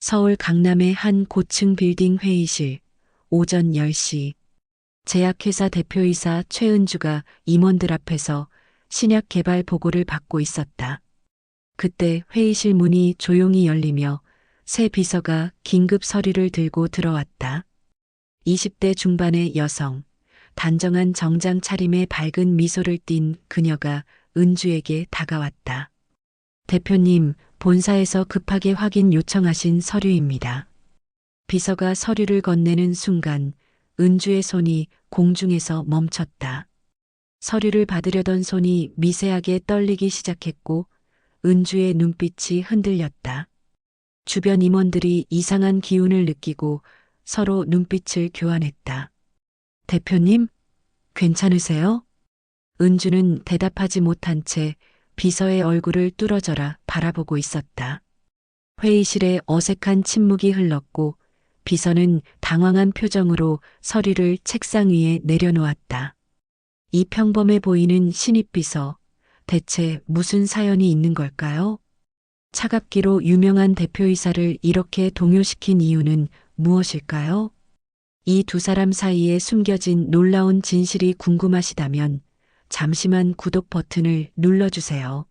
서울 강남의 한 고층 빌딩 회의실, 오전 10시. 제약회사 대표이사 최은주가 임원들 앞에서 신약 개발 보고를 받고 있었다. 그때 회의실 문이 조용히 열리며 새 비서가 긴급 서류를 들고 들어왔다. 20대 중반의 여성, 단정한 정장 차림에 밝은 미소를 띤 그녀가 은주에게 다가왔다. 대표님, 본사에서 급하게 확인 요청하신 서류입니다. 비서가 서류를 건네는 순간 은주의 손이 공중에서 멈췄다. 서류를 받으려던 손이 미세하게 떨리기 시작했고 은주의 눈빛이 흔들렸다. 주변 임원들이 이상한 기운을 느끼고 서로 눈빛을 교환했다. 대표님, 괜찮으세요? 은주는 대답하지 못한 채 비서의 얼굴을 뚫어져라 바라보고 있었다. 회의실에 어색한 침묵이 흘렀고 비서는 당황한 표정으로 서류를 책상 위에 내려놓았다. 이 평범해 보이는 신입 비서, 대체 무슨 사연이 있는 걸까요? 차갑기로 유명한 대표이사를 이렇게 동요시킨 이유는 무엇일까요? 이 두 사람 사이에 숨겨진 놀라운 진실이 궁금하시다면 잠시만 구독 버튼을 눌러주세요.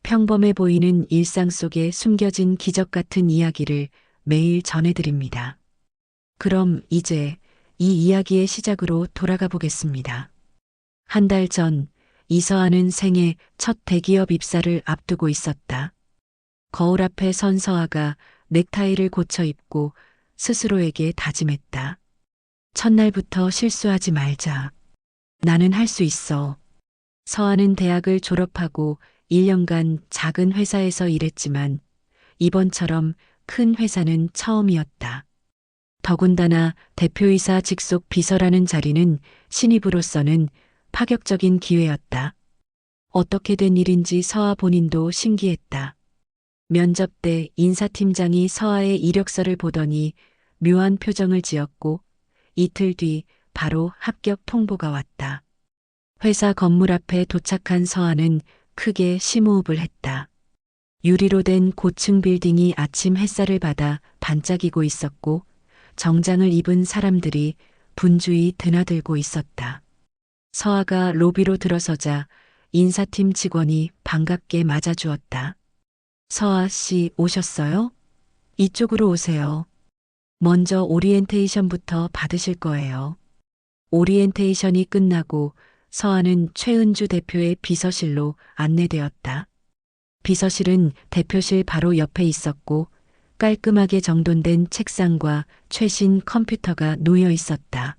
평범해 보이는 일상 속에 숨겨진 기적 같은 이야기를 매일 전해드립니다. 그럼 이제 이 이야기의 시작으로 돌아가 보겠습니다. 한 달 전 이서아는 생애 첫 대기업 입사를 앞두고 있었다. 거울 앞에 선 서아가 넥타이를 고쳐 입고 스스로에게 다짐했다. 첫날부터 실수하지 말자. 나는 할 수 있어. 서아는 대학을 졸업하고 1년간 작은 회사에서 일했지만 이번처럼 큰 회사는 처음이었다. 더군다나 대표이사 직속 비서라는 자리는 신입으로서는 파격적인 기회였다. 어떻게 된 일인지 서아 본인도 신기했다. 면접 때 인사팀장이 서아의 이력서를 보더니 묘한 표정을 지었고 이틀 뒤 바로 합격 통보가 왔다. 회사 건물 앞에 도착한 서아는 크게 심호흡을 했다. 유리로 된 고층 빌딩이 아침 햇살을 받아 반짝이고 있었고 정장을 입은 사람들이 분주히 드나들고 있었다. 서아가 로비로 들어서자 인사팀 직원이 반갑게 맞아주었다. 서아 씨 오셨어요? 이쪽으로 오세요. 먼저 오리엔테이션부터 받으실 거예요. 오리엔테이션이 끝나고 서아는 최은주 대표의 비서실로 안내되었다. 비서실은 대표실 바로 옆에 있었고 깔끔하게 정돈된 책상과 최신 컴퓨터가 놓여 있었다.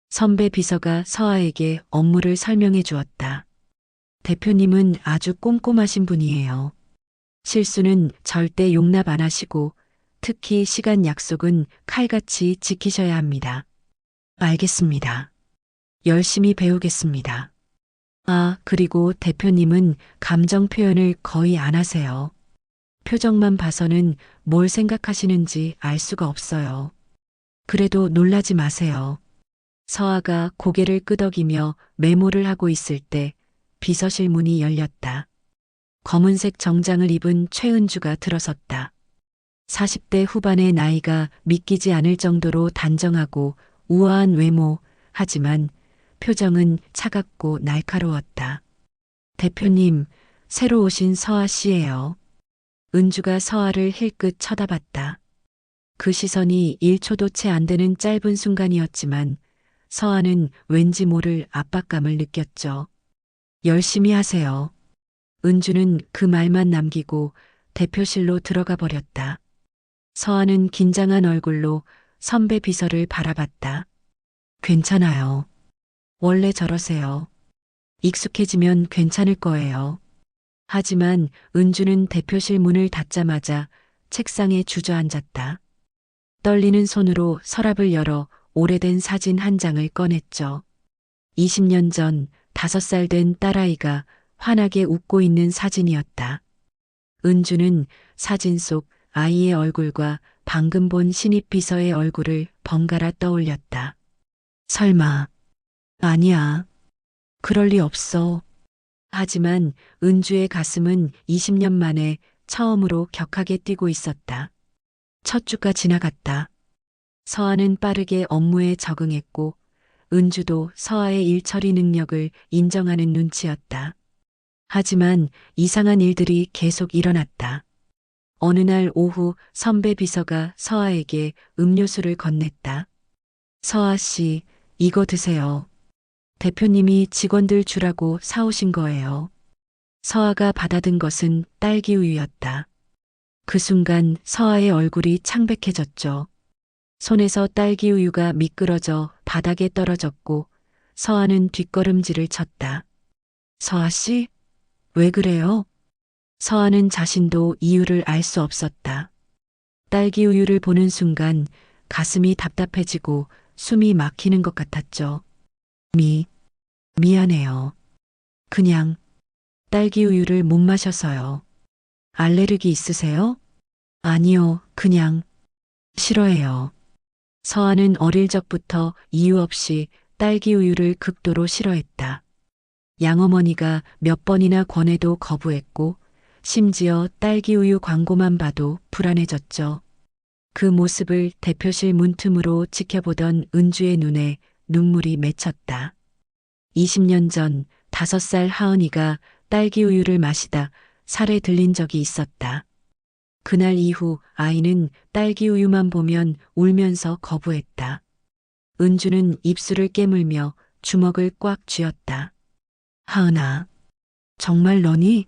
선배 비서가 서아에게 업무를 설명해 주었다. 대표님은 아주 꼼꼼하신 분이에요. 실수는 절대 용납 안 하시고 특히 시간 약속은 칼같이 지키셔야 합니다. 알겠습니다. 열심히 배우겠습니다. 아, 그리고 대표님은 감정 표현을 거의 안 하세요. 표정만 봐서는 뭘 생각하시는지 알 수가 없어요. 그래도 놀라지 마세요. 서아가 고개를 끄덕이며 메모를 하고 있을 때 비서실 문이 열렸다. 검은색 정장을 입은 최은주가 들어섰다. 40대 후반의 나이가 믿기지 않을 정도로 단정하고 우아한 외모, 하지만 표정은 차갑고 날카로웠다. 대표님, 새로 오신 서아 씨예요. 은주가 서아를 힐끗 쳐다봤다. 그 시선이 1초도 채 안 되는 짧은 순간이었지만 서아는 왠지 모를 압박감을 느꼈죠. 열심히 하세요. 은주는 그 말만 남기고 대표실로 들어가 버렸다. 서아는 긴장한 얼굴로 선배 비서를 바라봤다. 괜찮아요. 원래 저러세요. 익숙해지면 괜찮을 거예요. 하지만 은주는 대표실 문을 닫자마자 책상에 주저앉았다. 떨리는 손으로 서랍을 열어 오래된 사진 한 장을 꺼냈죠. 20년 전 5살 된 딸아이가 환하게 웃고 있는 사진이었다. 은주는 사진 속 아이의 얼굴과 방금 본 신입 비서의 얼굴을 번갈아 떠올렸다. 설마, 아니야. 그럴 리 없어. 하지만 은주의 가슴은 20년 만에 처음으로 격하게 뛰고 있었다. 첫 주가 지나갔다. 서아는 빠르게 업무에 적응했고 은주도 서아의 일 처리 능력을 인정하는 눈치였다. 하지만 이상한 일들이 계속 일어났다. 어느 날 오후 선배 비서가 서아에게 음료수를 건넸다. 서아 씨, 이거 드세요. 대표님이 직원들 주라고 사오신 거예요. 서아가 받아든 것은 딸기 우유였다. 그 순간 서아의 얼굴이 창백해졌죠. 손에서 딸기 우유가 미끄러져 바닥에 떨어졌고 서아는 뒷걸음질을 쳤다. 서아 씨? 왜 그래요? 서아는 자신도 이유를 알 수 없었다. 딸기 우유를 보는 순간 가슴이 답답해지고 숨이 막히는 것 같았죠. 미안해요. 그냥 딸기 우유를 못 마셔서요. 알레르기 있으세요? 아니요, 그냥 싫어해요. 서아는 어릴 적부터 이유 없이 딸기 우유를 극도로 싫어했다. 양어머니가 몇 번이나 권해도 거부했고 심지어 딸기 우유 광고만 봐도 불안해졌죠. 그 모습을 대표실 문틈으로 지켜보던 은주의 눈에 눈물이 맺혔다. 20년 전 5살 하은이가 딸기 우유를 마시다 살에 들린 적이 있었다. 그날 이후 아이는 딸기 우유만 보면 울면서 거부했다. 은주는 입술을 깨물며 주먹을 꽉 쥐었다. 하은아, 정말 너니?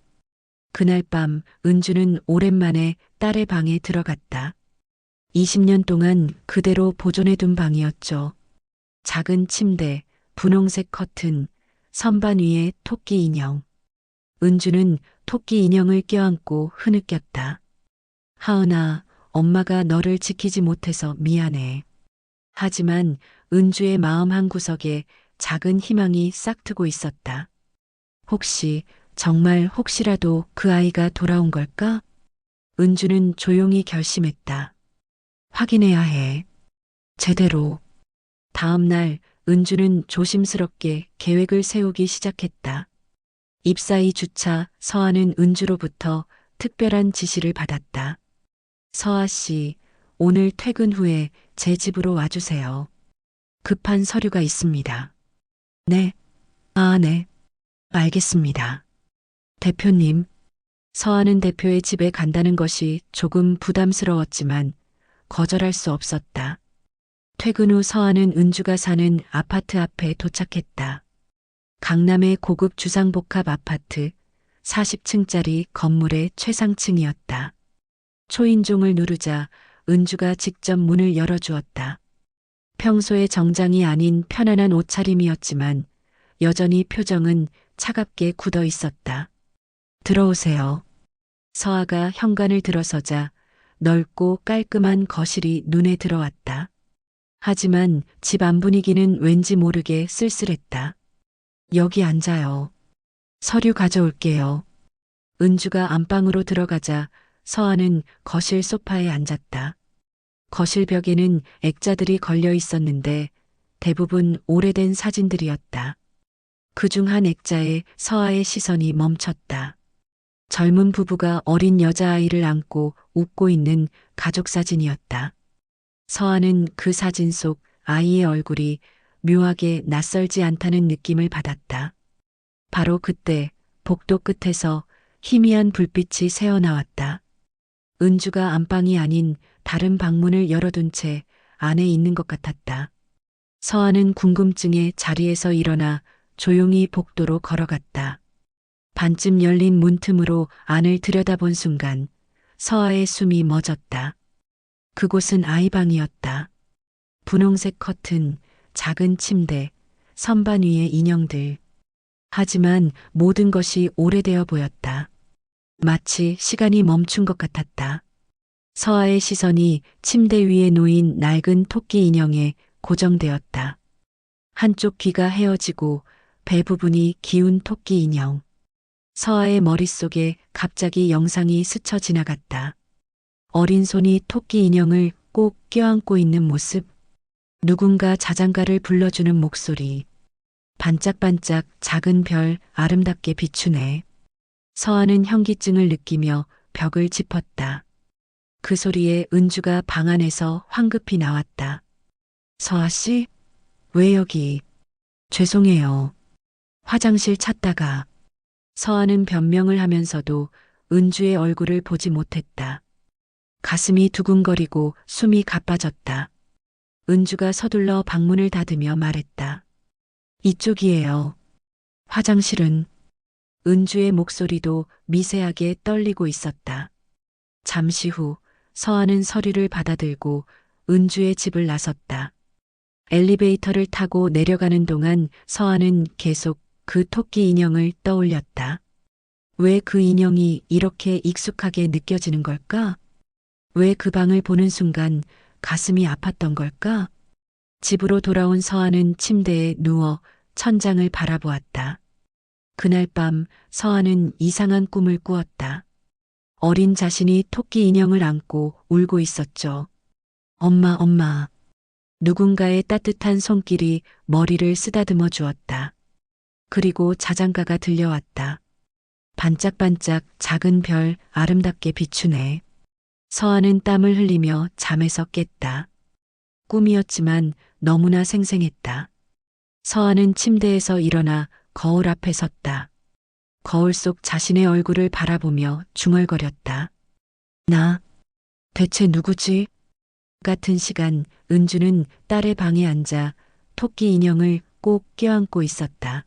그날 밤 은주는 오랜만에 딸의 방에 들어갔다. 20년 동안 그대로 보존해둔 방이었죠. 작은 침대, 분홍색 커튼, 선반 위에 토끼 인형. 은주는 토끼 인형을 껴안고 흐느꼈다. 하은아, 엄마가 너를 지키지 못해서 미안해. 하지만 은주의 마음 한구석에 작은 희망이 싹트고 있었다. 혹시, 정말 혹시라도 그 아이가 돌아온 걸까? 은주는 조용히 결심했다. 확인해야 해. 제대로. 다음 날 은주는 조심스럽게 계획을 세우기 시작했다. 입사 2주차 서아는 은주로부터 특별한 지시를 받았다. 서아 씨, 오늘 퇴근 후에 제 집으로 와주세요. 급한 서류가 있습니다. 네. 네. 알겠습니다. 대표님, 서아는 대표의 집에 간다는 것이 조금 부담스러웠지만 거절할 수 없었다. 퇴근 후 서아는 은주가 사는 아파트 앞에 도착했다. 강남의 고급 주상복합 아파트 40층짜리 건물의 최상층이었다. 초인종을 누르자 은주가 직접 문을 열어주었다. 평소의 정장이 아닌 편안한 옷차림이었지만 여전히 표정은 차갑게 굳어 있었다. 들어오세요. 서아가 현관을 들어서자 넓고 깔끔한 거실이 눈에 들어왔다. 하지만 집 안 분위기는 왠지 모르게 쓸쓸했다. 여기 앉아요. 서류 가져올게요. 은주가 안방으로 들어가자 서아는 거실 소파에 앉았다. 거실 벽에는 액자들이 걸려 있었는데 대부분 오래된 사진들이었다. 그중 한 액자에 서아의 시선이 멈췄다. 젊은 부부가 어린 여자아이를 안고 웃고 있는 가족 사진이었다. 서아는 그 사진 속 아이의 얼굴이 묘하게 낯설지 않다는 느낌을 받았다. 바로 그때 복도 끝에서 희미한 불빛이 새어나왔다. 은주가 안방이 아닌 다른 방문을 열어둔 채 안에 있는 것 같았다. 서아는 궁금증에 자리에서 일어나 조용히 복도로 걸어갔다. 반쯤 열린 문틈으로 안을 들여다본 순간 서아의 숨이 멎었다. 그곳은 아이방이었다. 분홍색 커튼, 작은 침대, 선반 위의 인형들. 하지만 모든 것이 오래되어 보였다. 마치 시간이 멈춘 것 같았다. 서아의 시선이 침대 위에 놓인 낡은 토끼 인형에 고정되었다. 한쪽 귀가 헤어지고 배 부분이 기운 토끼 인형. 서아의 머릿속에 갑자기 영상이 스쳐 지나갔다. 어린 손이 토끼 인형을 꼭 껴안고 있는 모습. 누군가 자장가를 불러주는 목소리. 반짝반짝 작은 별 아름답게 비추네. 서아는 현기증을 느끼며 벽을 짚었다. 그 소리에 은주가 방 안에서 황급히 나왔다. 서아 씨? 왜 여기? 죄송해요. 화장실 찾다가. 서아는 변명을 하면서도 은주의 얼굴을 보지 못했다. 가슴이 두근거리고 숨이 가빠졌다. 은주가 서둘러 방문을 닫으며 말했다. 이쪽이에요. 화장실은. 은주의 목소리도 미세하게 떨리고 있었다. 잠시 후 서아는 서류를 받아들고 은주의 집을 나섰다. 엘리베이터를 타고 내려가는 동안 서아는 계속 그 토끼 인형을 떠올렸다. 왜 그 인형이 이렇게 익숙하게 느껴지는 걸까? 왜 그 방을 보는 순간 가슴이 아팠던 걸까? 집으로 돌아온 서아는 침대에 누워 천장을 바라보았다. 그날 밤 서아는 이상한 꿈을 꾸었다. 어린 자신이 토끼 인형을 안고 울고 있었죠. 엄마, 엄마. 누군가의 따뜻한 손길이 머리를 쓰다듬어 주었다. 그리고 자장가가 들려왔다. 반짝반짝 작은 별 아름답게 비추네. 서아는 땀을 흘리며 잠에서 깼다. 꿈이었지만 너무나 생생했다. 서아는 침대에서 일어나 거울 앞에 섰다. 거울 속 자신의 얼굴을 바라보며 중얼거렸다. 나 대체 누구지? 같은 시간 은주는 딸의 방에 앉아 토끼 인형을 꼭 껴안고 있었다.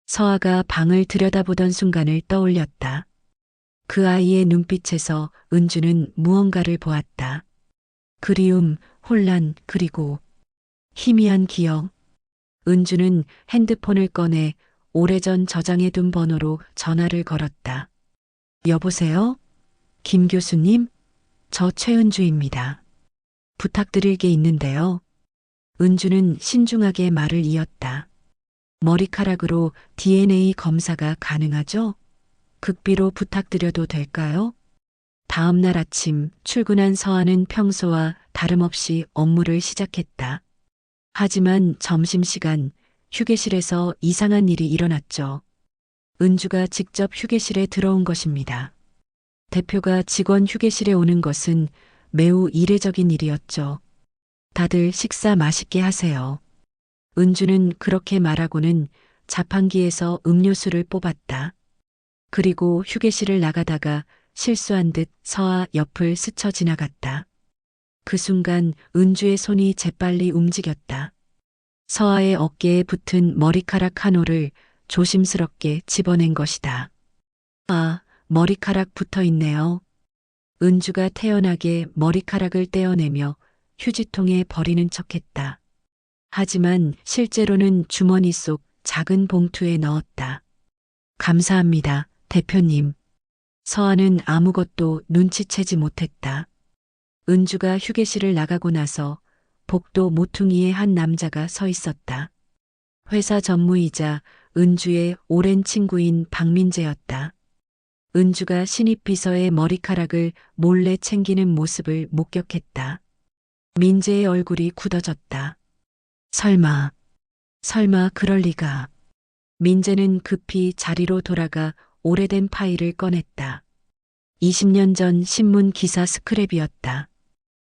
서아가 방을 들여다보던 순간을 떠올렸다. 그 아이의 눈빛에서 은주는 무언가를 보았다. 그리움, 혼란, 그리고 희미한 기억. 은주는 핸드폰을 꺼내 오래전 저장해둔 번호로 전화를 걸었다. 여보세요? 김 교수님? 저 최은주입니다. 부탁드릴 게 있는데요. 은주는 신중하게 말을 이었다. 머리카락으로 DNA 검사가 가능하죠? 극비로 부탁드려도 될까요? 다음 날 아침 출근한 서아는 평소와 다름없이 업무를 시작했다. 하지만 점심시간 휴게실에서 이상한 일이 일어났죠. 은주가 직접 휴게실에 들어온 것입니다. 대표가 직원 휴게실에 오는 것은 매우 이례적인 일이었죠. 다들 식사 맛있게 하세요. 은주는 그렇게 말하고는 자판기에서 음료수를 뽑았다. 그리고 휴게실을 나가다가 실수한 듯 서아 옆을 스쳐 지나갔다. 그 순간 은주의 손이 재빨리 움직였다. 서아의 어깨에 붙은 머리카락 한 올을 조심스럽게 집어낸 것이다. 아, 머리카락 붙어 있네요. 은주가 태연하게 머리카락을 떼어내며 휴지통에 버리는 척했다. 하지만 실제로는 주머니 속 작은 봉투에 넣었다. 감사합니다, 대표님. 서아는 아무것도 눈치채지 못했다. 은주가 휴게실을 나가고 나서 복도 모퉁이에 한 남자가 서 있었다. 회사 전무이자 은주의 오랜 친구인 박민재였다. 은주가 신입 비서의 머리카락을 몰래 챙기는 모습을 목격했다. 민재의 얼굴이 굳어졌다. 설마 그럴 리가. 민재는 급히 자리로 돌아가 오래된 파일을 꺼냈다. 20년 전 신문 기사 스크랩이었다.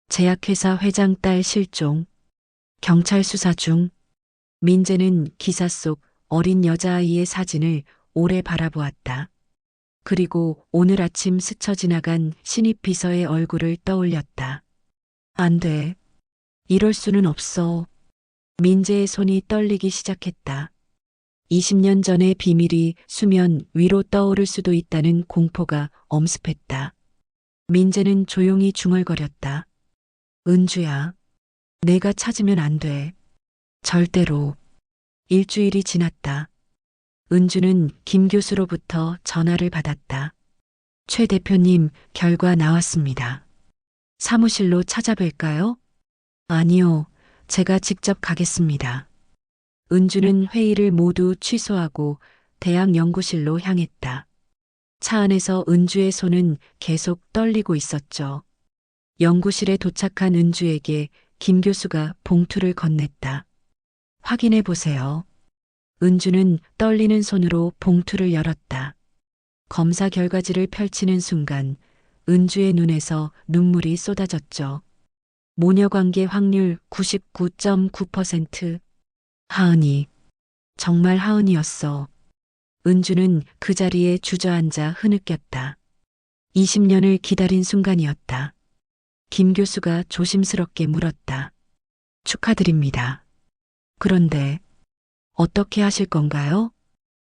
제약회사 회장 딸 실종. 경찰 수사 중. 민재는 기사 속 어린 여자아이의 사진을 오래 바라보았다. 그리고 오늘 아침 스쳐 지나간 신입 비서의 얼굴을 떠올렸다. 안 돼. 이럴 수는 없어. 민재의 손이 떨리기 시작했다. 20년 전의 비밀이 수면 위로 떠오를 수도 있다는 공포가 엄습했다. 민재는 조용히 중얼거렸다. 은주야, 내가 찾으면 안 돼. 절대로. 일주일이 지났다. 은주는 김 교수로부터 전화를 받았다. 최 대표님, 결과 나왔습니다. 사무실로 찾아뵐까요? 아니요, 제가 직접 가겠습니다. 은주는 회의를 모두 취소하고 대학 연구실로 향했다. 차 안에서 은주의 손은 계속 떨리고 있었죠. 연구실에 도착한 은주에게 김 교수가 봉투를 건넸다. 확인해 보세요. 은주는 떨리는 손으로 봉투를 열었다. 검사 결과지를 펼치는 순간 은주의 눈에서 눈물이 쏟아졌죠. 모녀관계 확률 99.9%. 하은이. 정말 하은이었어. 은주는 그 자리에 주저앉아 흐느꼈다. 20년을 기다린 순간이었다. 김 교수가 조심스럽게 물었다. 축하드립니다. 그런데 어떻게 하실 건가요?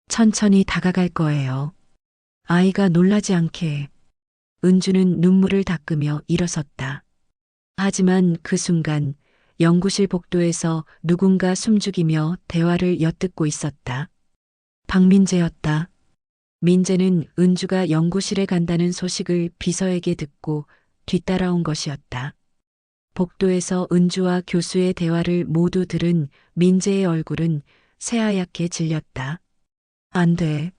천천히 다가갈 거예요. 아이가 놀라지 않게. 은주는 눈물을 닦으며 일어섰다. 하지만 그 순간 연구실 복도에서 누군가 숨죽이며 대화를 엿듣고 있었다. 박민재였다. 민재는 은주가 연구실에 간다는 소식을 비서에게 듣고 뒤따라온 것이었다. 복도에서 은주와 교수의 대화를 모두 들은 민재의 얼굴은 새하얗게 질렸다. 안 돼.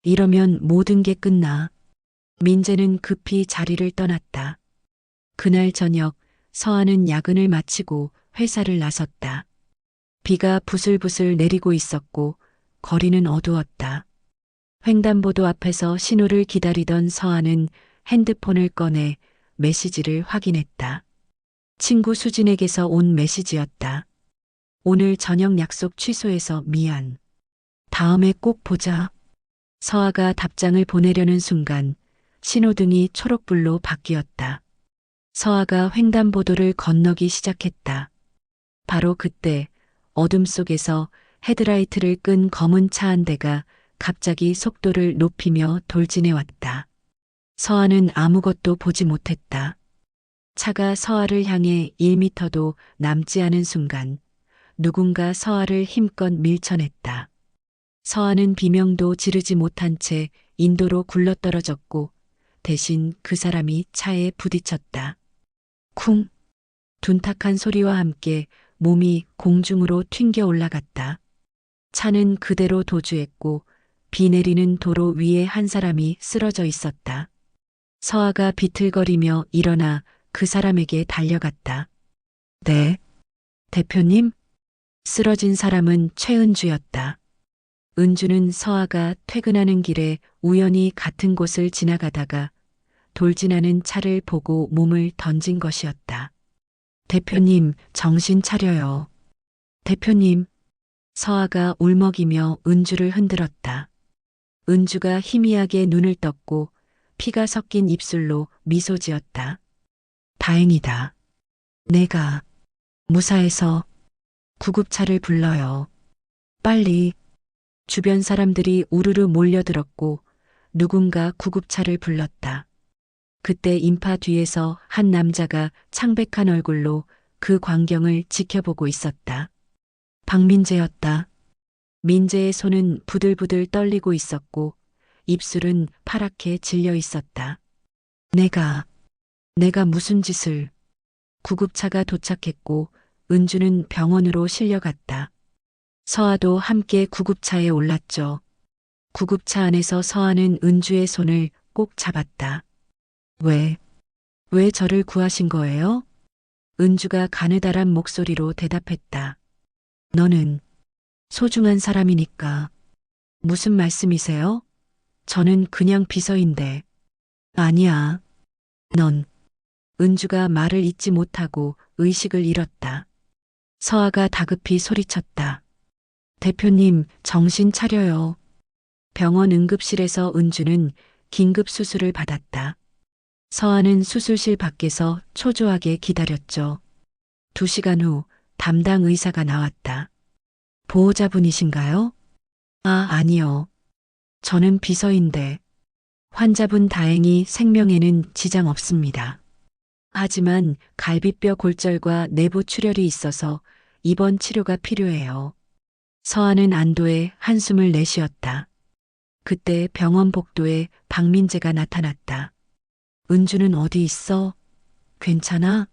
이러면 모든 게 끝나. 민재는 급히 자리를 떠났다. 그날 저녁 서한은 야근을 마치고 회사를 나섰다. 비가 부슬부슬 내리고 있었고 거리는 어두웠다. 횡단보도 앞에서 신호를 기다리던 서한은 핸드폰을 꺼내 메시지를 확인했다. 친구 수진에게서 온 메시지였다. 오늘 저녁 약속 취소해서 미안. 다음에 꼭 보자. 서아가 답장을 보내려는 순간 신호등이 초록불로 바뀌었다. 서아가 횡단보도를 건너기 시작했다. 바로 그때 어둠 속에서 헤드라이트를 끈 검은 차 한 대가 갑자기 속도를 높이며 돌진해 왔다. 서아는 아무것도 보지 못했다. 차가 서아를 향해 1미터도 남지 않은 순간 누군가 서아를 힘껏 밀쳐냈다. 서아는 비명도 지르지 못한 채 인도로 굴러떨어졌고 대신 그 사람이 차에 부딪혔다. 쿵! 둔탁한 소리와 함께 몸이 공중으로 튕겨 올라갔다. 차는 그대로 도주했고 비 내리는 도로 위에 한 사람이 쓰러져 있었다. 서아가 비틀거리며 일어나 그 사람에게 달려갔다. 네, 대표님? 쓰러진 사람은 최은주였다. 은주는 서아가 퇴근하는 길에 우연히 같은 곳을 지나가다가 돌진하는 차를 보고 몸을 던진 것이었다. 대표님, 정신 차려요. 대표님. 서아가 울먹이며 은주를 흔들었다. 은주가 희미하게 눈을 떴고 피가 섞인 입술로 미소 지었다. 다행이다. 내가 무사해서 구급차를 불러요. 빨리. 주변 사람들이 우르르 몰려들었고 누군가 구급차를 불렀다. 그때 인파 뒤에서 한 남자가 창백한 얼굴로 그 광경을 지켜보고 있었다. 박민재였다. 민재의 손은 부들부들 떨리고 있었고 입술은 파랗게 질려 있었다. 내가 무슨 짓을. 구급차가 도착했고 은주는 병원으로 실려갔다. 서아도 함께 구급차에 올랐죠. 구급차 안에서 서아는 은주의 손을 꼭 잡았다. 왜 저를 구하신 거예요? 은주가 가느다란 목소리로 대답했다. 너는 소중한 사람이니까. 무슨 말씀이세요? 저는 그냥 비서인데. 아니야. 넌. 은주가 말을 잇지 못하고 의식을 잃었다. 서아가 다급히 소리쳤다. 대표님, 정신 차려요. 병원 응급실에서 은주는 긴급 수술을 받았다. 서아는 수술실 밖에서 초조하게 기다렸죠. 2시간 후 담당 의사가 나왔다. 보호자분이신가요? 아니요. 저는 비서인데. 환자분 다행히 생명에는 지장 없습니다. 하지만 갈비뼈 골절과 내부 출혈이 있어서 입원 치료가 필요해요. 서아는 안도의 한숨을 내쉬었다. 그때 병원 복도에 박민재가 나타났다. 은주는 어디 있어? 괜찮아?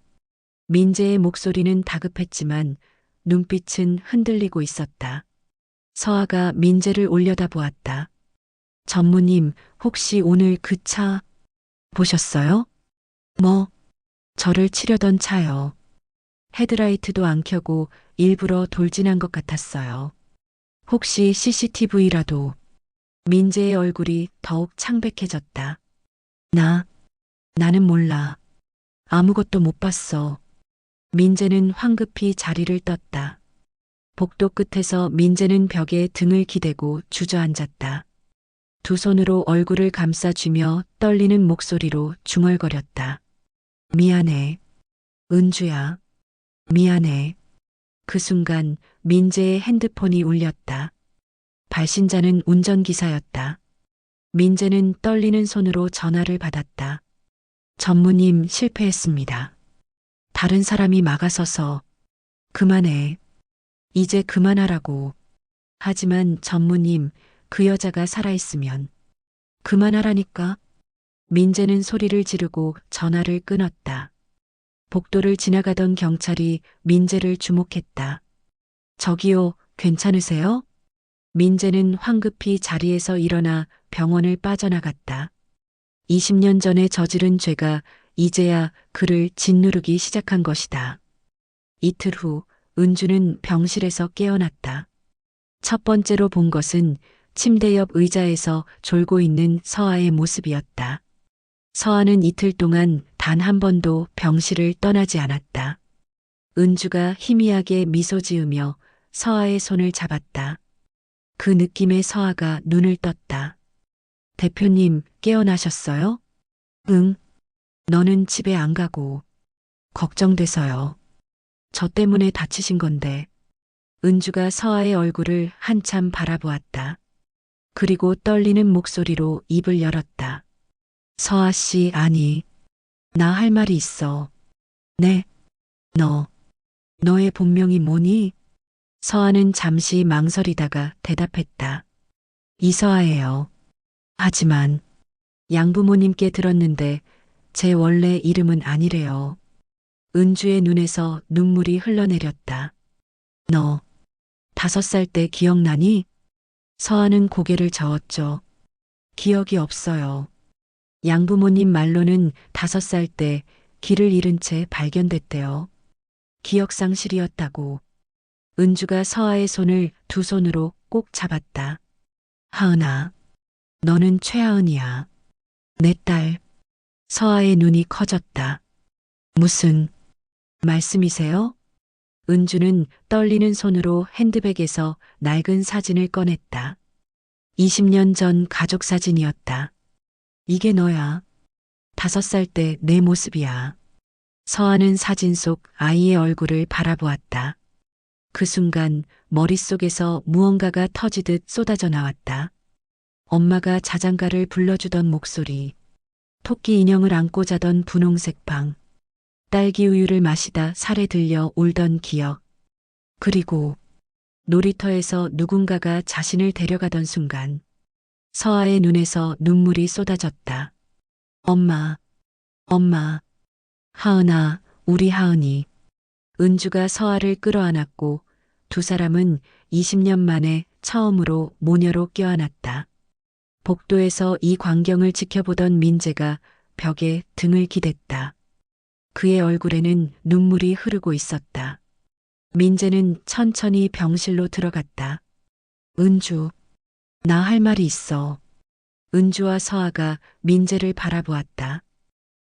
민재의 목소리는 다급했지만 눈빛은 흔들리고 있었다. 서아가 민재를 올려다보았다. 전무님, 혹시 오늘 그 차 보셨어요? 저를 치려던 차요. 헤드라이트도 안 켜고 일부러 돌진한 것 같았어요. 혹시 CCTV라도. 민재의 얼굴이 더욱 창백해졌다. 나는 몰라. 아무것도 못 봤어. 민재는 황급히 자리를 떴다. 복도 끝에서 민재는 벽에 등을 기대고 주저앉았다. 두 손으로 얼굴을 감싸쥐며 떨리는 목소리로 중얼거렸다. 미안해. 은주야. 미안해. 그 순간 민재의 핸드폰이 울렸다. 발신자는 운전기사였다. 민재는 떨리는 손으로 전화를 받았다. 전무님 실패했습니다. 다른 사람이 막아서서. 그만해. 이제 그만하라고. 하지만 전무님, 그 여자가 살아있으면. 그만하라니까. 민재는 소리를 지르고 전화를 끊었다. 복도를 지나가던 경찰이 민재를 주목했다. 저기요, 괜찮으세요? 민재는 황급히 자리에서 일어나 병원을 빠져나갔다. 20년 전에 저지른 죄가 이제야 그를 짓누르기 시작한 것이다. 이틀 후 은주는 병실에서 깨어났다. 첫 번째로 본 것은 침대 옆 의자에서 졸고 있는 서아의 모습이었다. 서아는 이틀 동안 단 한 번도 병실을 떠나지 않았다. 은주가 희미하게 미소 지으며 서아의 손을 잡았다. 그 느낌에 서아가 눈을 떴다. 대표님, 깨어나셨어요? 응. 너는 집에 안 가고. 걱정돼서요. 저 때문에 다치신 건데. 은주가 서아의 얼굴을 한참 바라보았다. 그리고 떨리는 목소리로 입을 열었다. 서아 씨, 아니. 나 할 말이 있어. 네. 너의 본명이 뭐니? 서아는 잠시 망설이다가 대답했다. 이서아예요. 하지만 양부모님께 들었는데 제 원래 이름은 아니래요. 은주의 눈에서 눈물이 흘러내렸다. 너 5살 때 기억나니? 서아는 고개를 저었죠. 기억이 없어요. 양부모님 말로는 5살 때 길을 잃은 채 발견됐대요. 기억상실이었다고. 은주가 서아의 손을 두 손으로 꼭 잡았다. 하은아, 너는 최하은이야. 내 딸. 서아의 눈이 커졌다. 무슨 말씀이세요? 은주는 떨리는 손으로 핸드백에서 낡은 사진을 꺼냈다. 20년 전 가족 사진이었다. 이게 너야. 5살 때 내 모습이야. 서아는 사진 속 아이의 얼굴을 바라보았다. 그 순간 머릿속에서 무언가가 터지듯 쏟아져 나왔다. 엄마가 자장가를 불러주던 목소리, 토끼 인형을 안고 자던 분홍색 방, 딸기 우유를 마시다 살에 들려 울던 기억, 그리고 놀이터에서 누군가가 자신을 데려가던 순간 서아의 눈에서 눈물이 쏟아졌다. 엄마, 엄마, 하은아, 우리 하은이. 은주가 서아를 끌어안았고 두 사람은 20년 만에 처음으로 모녀로 껴안았다. 복도에서 이 광경을 지켜보던 민재가 벽에 등을 기댔다. 그의 얼굴에는 눈물이 흐르고 있었다. 민재는 천천히 병실로 들어갔다. 은주, 나 할 말이 있어. 은주와 서아가 민재를 바라보았다.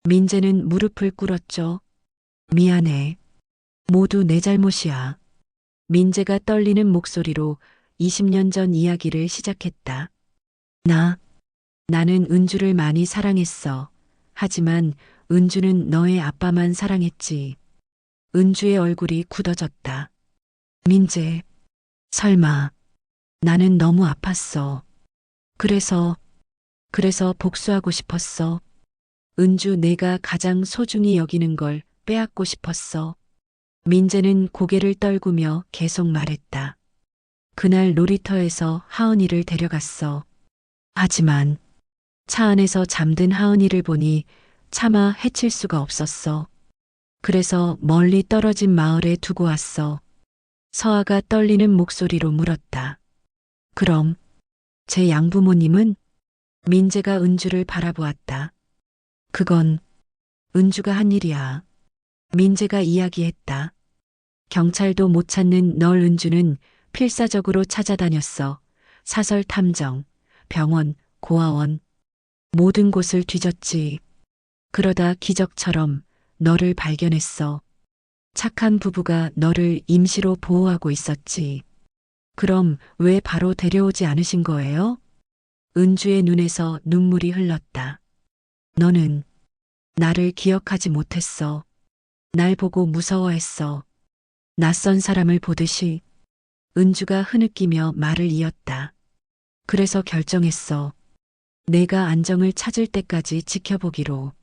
민재는 무릎을 꿇었죠. 미안해. 모두 내 잘못이야. 민재가 떨리는 목소리로 20년 전 이야기를 시작했다. 나는 은주를 많이 사랑했어. 하지만 은주는 너의 아빠만 사랑했지. 은주의 얼굴이 굳어졌다. 민재, 설마. 나는 너무 아팠어. 그래서 복수하고 싶었어. 은주, 내가 가장 소중히 여기는 걸 빼앗고 싶었어. 민재는 고개를 떨구며 계속 말했다. 그날 놀이터에서 하은이를 데려갔어. 하지만 차 안에서 잠든 하은이를 보니 차마 해칠 수가 없었어. 그래서 멀리 떨어진 마을에 두고 왔어. 서아가 떨리는 목소리로 물었다. 그럼 제 양부모님은? 민재가 은주를 바라보았다. 그건 은주가 한 일이야. 민재가 이야기했다. 경찰도 못 찾는 널 은주는 필사적으로 찾아다녔어. 사설 탐정, 병원, 고아원, 모든 곳을 뒤졌지. 그러다 기적처럼 너를 발견했어. 착한 부부가 너를 임시로 보호하고 있었지. 그럼 왜 바로 데려오지 않으신 거예요? 은주의 눈에서 눈물이 흘렀다. 너는 나를 기억하지 못했어. 날 보고 무서워했어. 낯선 사람을 보듯이. 은주가 흐느끼며 말을 이었다. 그래서 결정했어. 내가 안정을 찾을 때까지 지켜보기로.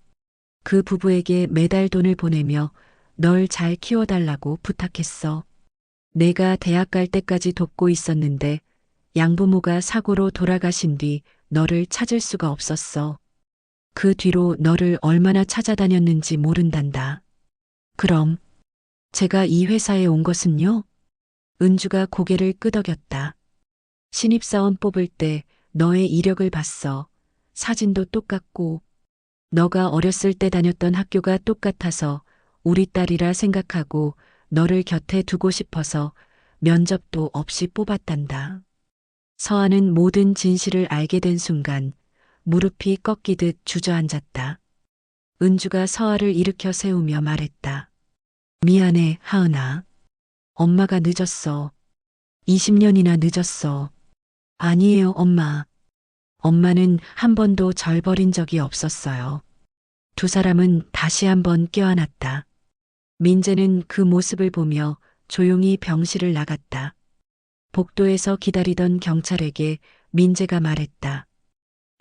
그 부부에게 매달 돈을 보내며 널 잘 키워달라고 부탁했어. 내가 대학 갈 때까지 돕고 있었는데 양부모가 사고로 돌아가신 뒤 너를 찾을 수가 없었어. 그 뒤로 너를 얼마나 찾아다녔는지 모른단다. 그럼 제가 이 회사에 온 것은요? 은주가 고개를 끄덕였다. 신입사원 뽑을 때 너의 이력을 봤어. 사진도 똑같고 너가 어렸을 때 다녔던 학교가 똑같아서 우리 딸이라 생각하고 너를 곁에 두고 싶어서 면접도 없이 뽑았단다. 서아는 모든 진실을 알게 된 순간 무릎이 꺾이듯 주저앉았다. 은주가 서아를 일으켜 세우며 말했다. 미안해, 하은아. 엄마가 늦었어. 20년이나 늦었어. 아니에요, 엄마. 엄마는 한 번도 절 버린 적이 없었어요. 두 사람은 다시 한번 껴안았다. 민재는 그 모습을 보며 조용히 병실을 나갔다. 복도에서 기다리던 경찰에게 민재가 말했다.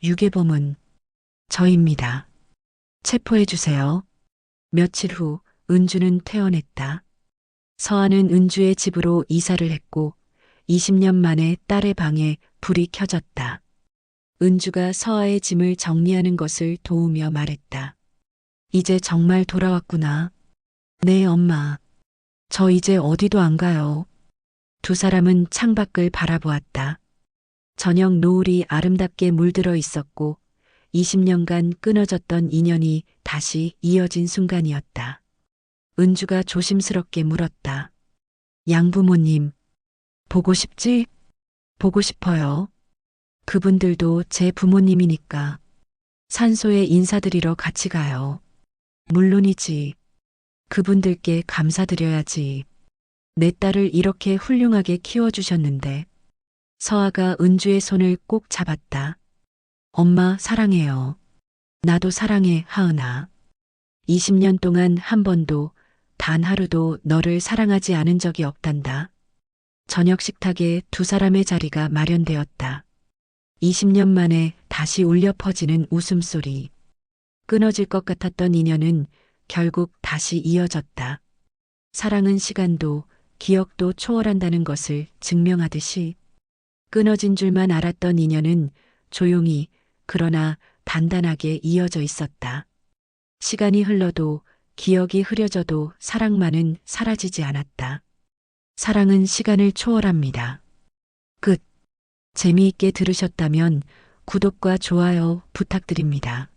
유괴범은 저입니다. 체포해 주세요. 며칠 후 은주는 퇴원했다. 서아는 은주의 집으로 이사를 했고 20년 만에 딸의 방에 불이 켜졌다. 은주가 서아의 짐을 정리하는 것을 도우며 말했다. 이제 정말 돌아왔구나. 네, 엄마. 저 이제 어디도 안 가요. 두 사람은 창밖을 바라보았다. 저녁 노을이 아름답게 물들어 있었고 20년간 끊어졌던 인연이 다시 이어진 순간이었다. 은주가 조심스럽게 물었다. 양부모님, 보고 싶지? 보고 싶어요. 그분들도 제 부모님이니까. 산소에 인사드리러 같이 가요. 물론이지. 그분들께 감사드려야지. 내 딸을 이렇게 훌륭하게 키워주셨는데. 서아가 은주의 손을 꼭 잡았다. 엄마 사랑해요. 나도 사랑해, 하은아. 20년 동안 한 번도 단 하루도 너를 사랑하지 않은 적이 없단다. 저녁 식탁에 두 사람의 자리가 마련되었다. 20년 만에 다시 울려 퍼지는 웃음소리. 끊어질 것 같았던 인연은 결국 다시 이어졌다. 사랑은 시간도 기억도 초월한다는 것을 증명하듯이 끊어진 줄만 알았던 인연은 조용히 그러나 단단하게 이어져 있었다. 시간이 흘러도 기억이 흐려져도 사랑만은 사라지지 않았다. 사랑은 시간을 초월합니다. 끝. 재미있게 들으셨다면 구독과 좋아요 부탁드립니다.